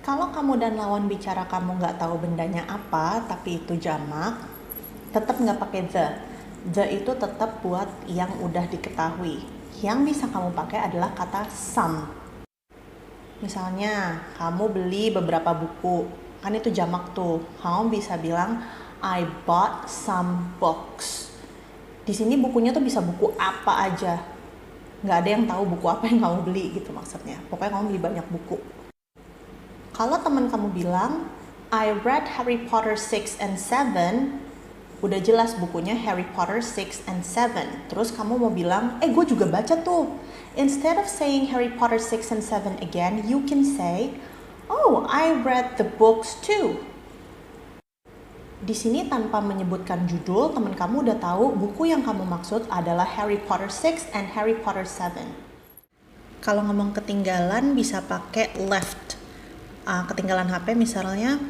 Kalau kamu dan lawan bicara kamu nggak tahu bendanya apa, tapi itu jamak, tetap nggak pakai the. The itu tetap buat yang udah diketahui. Yang bisa kamu pakai adalah kata some. Misalnya, kamu beli beberapa buku, kan itu jamak tuh. Kamu bisa bilang, I bought some books. Di sini bukunya tuh bisa buku apa aja. Nggak ada yang tahu buku apa yang kamu beli gitu maksudnya. Pokoknya kamu beli banyak buku. Kalau teman kamu bilang, I read Harry Potter 6 and 7, udah jelas bukunya Harry Potter 6 and 7. Terus kamu mau bilang, gue juga baca tuh. Instead of saying Harry Potter 6 and 7 again, you can say, oh, I read the books too. Di sini tanpa menyebutkan judul, teman kamu udah tahu buku yang kamu maksud adalah Harry Potter 6 and Harry Potter 7. Kalau ngomong ketinggalan bisa pakai left. Ketinggalan HP misalnya,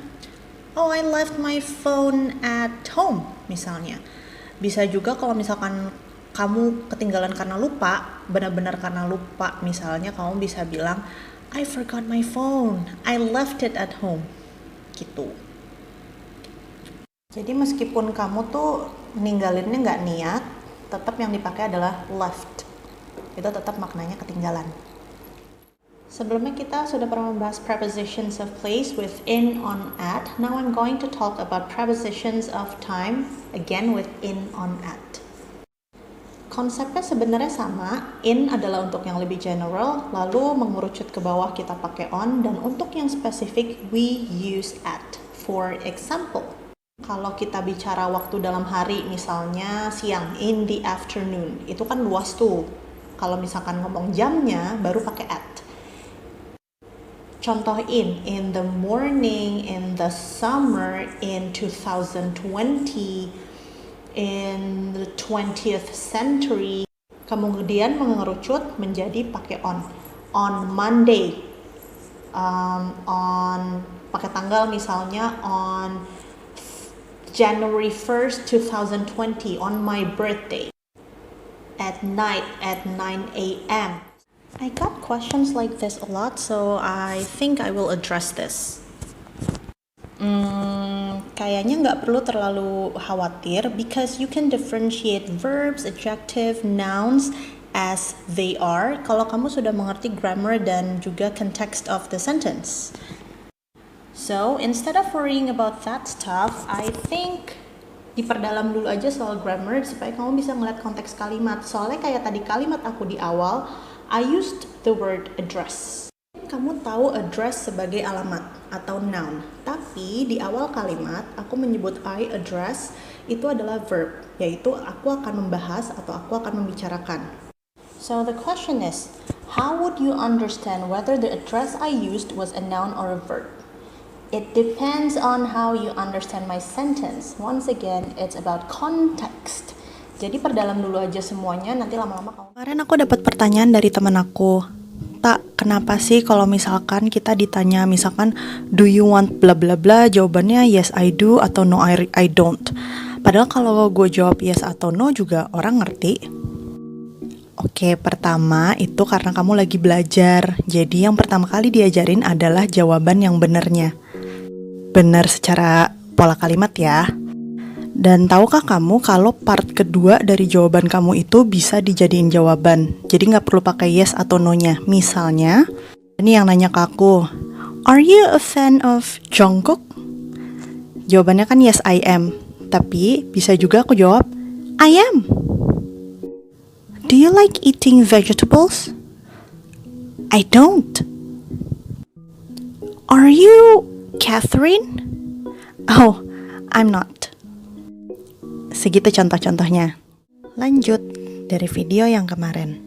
oh I left my phone at home misalnya. Bisa juga kalau misalkan kamu ketinggalan karena lupa, benar-benar karena lupa misalnya, kamu bisa bilang I forgot my phone, I left it at home gitu. Jadi meskipun kamu tuh ninggalinnya nggak niat, tetap yang dipakai adalah left. Itu tetap maknanya ketinggalan. Sebelumnya kita sudah pernah membahas prepositions of place with in, on, at. Now I'm going to talk about prepositions of time, again with in, on, at. Konsepnya sebenarnya sama. In adalah untuk yang lebih general, lalu mengerucut ke bawah kita pakai on, dan untuk yang spesifik we use at. For example, kalau kita bicara waktu dalam hari, misalnya siang, in the afternoon, itu kan luas tuh. Kalau misalkan ngomong jamnya, baru pakai at. Contoh in the morning, in the summer, in 2020, in the 20th century. Kemudian mengerucut menjadi pakai on Monday, on pakai tanggal misalnya on January 1st, 2020, on my birthday, at night at 9 a.m. I got questions like this a lot, so I think I will address this. Kayaknya nggak perlu terlalu khawatir because you can differentiate verbs, adjective, nouns as they are kalau kamu sudah mengerti grammar dan juga context of the sentence. So, instead of worrying about that stuff, I think diperdalam dulu aja soal grammar supaya kamu bisa ngeliat konteks kalimat. Soalnya kayak tadi kalimat aku di awal, I used the word address. Kamu tahu address sebagai alamat atau noun, tapi di awal kalimat aku menyebut I address itu adalah verb, yaitu aku akan membahas atau aku akan membicarakan. So the question is, how would you understand whether the address I used was a noun or a verb? It depends on how you understand my sentence. Once again, it's about context. Jadi perdalam dulu aja semuanya, nanti lama-lama kamu. Kemarin aku dapat pertanyaan dari teman aku. Tak, kenapa sih kalau misalkan kita ditanya misalkan do you want bla bla bla, jawabannya yes I do atau no I don't. Padahal kalau gue jawab yes atau no juga orang ngerti. Oke, pertama itu karena kamu lagi belajar. Jadi yang pertama kali diajarin adalah jawaban yang benernya. Benar secara pola kalimat ya. Dan tahukah kamu kalau part kedua dari jawaban kamu itu bisa dijadiin jawaban. Jadi nggak perlu pakai yes atau no-nya. Misalnya, ini yang nanya ke aku, are you a fan of Jungkook? Jawabannya kan yes I am. Tapi bisa juga aku jawab, I am. Do you like eating vegetables? I don't. Are you Catherine? Oh, I'm not. Segitu contoh-contohnya. Lanjut dari video yang kemarin.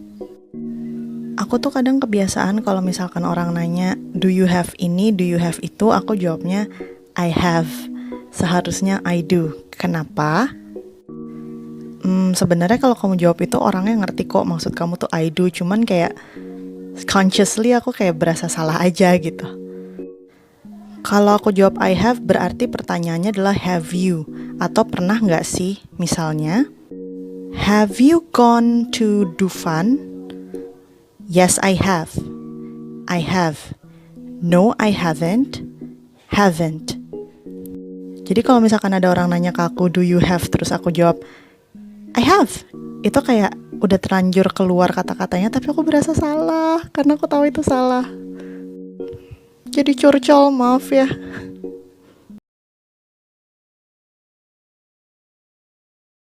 Aku tuh kadang kebiasaan kalau misalkan orang nanya, do you have ini, do you have itu, aku jawabnya I have. Seharusnya I do. Kenapa? Sebenarnya kalau kamu jawab itu orangnya ngerti kok maksud kamu tuh I do, cuman kayak consciously aku kayak berasa salah aja gitu. Kalau aku jawab I have, berarti pertanyaannya adalah have you, atau pernah nggak sih? Misalnya, have you gone to Dufan? Yes, I have. I have. No, I haven't. Haven't. Jadi kalau misalkan ada orang nanya ke aku, do you have? Terus aku jawab, I have. Itu kayak udah terlanjur keluar kata-katanya, tapi aku berasa salah karena aku tahu itu salah. Jadi curcol, maaf ya.